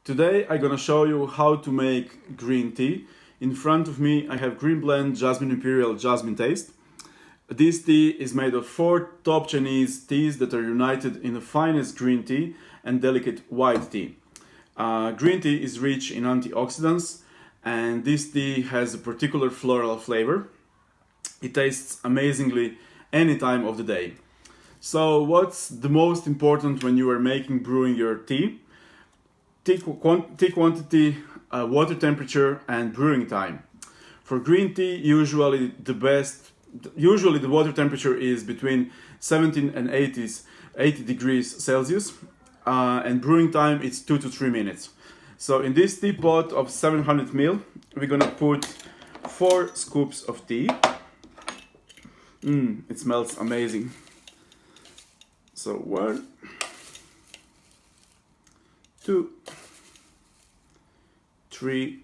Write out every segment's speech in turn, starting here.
Today I'm gonna show you how to make green tea. In front of me I have Green Blend Jasmine Imperial Jasmine Taste. This tea is made of 4 top Chinese teas that are united in the finest green tea and delicate white tea. Green tea is rich in antioxidants and this tea has a particular floral flavor. It tastes amazingly any time of the day. So what's the most important when you are brewing your tea? Tea quantity, water temperature and brewing time. For green tea, usually the water temperature is between 17 and 80 degrees Celsius, and brewing time is 2 to 3 minutes. So in this teapot of 700 ml, we're gonna put 4 scoops of tea. It smells amazing. So 1, 2, 3,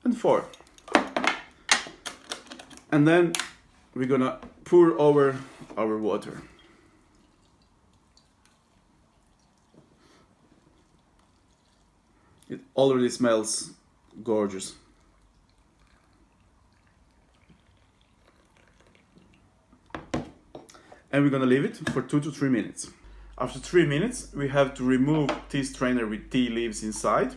and 4. And then we're gonna pour over our water. It already smells gorgeous. And we're gonna leave it for 2 to 3 minutes. After 3 minutes, we have to remove tea strainer with tea leaves inside.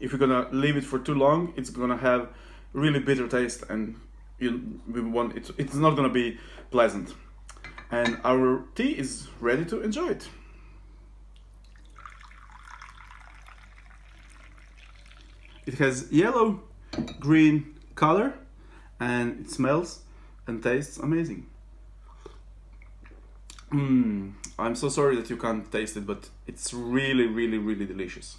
If we're gonna leave it for too long, it's gonna have really bitter taste and it's not gonna be pleasant. And our tea is ready to enjoy it. It has yellow green color and it smells and tastes amazing. I'm so sorry that you can't taste it, but it's really delicious.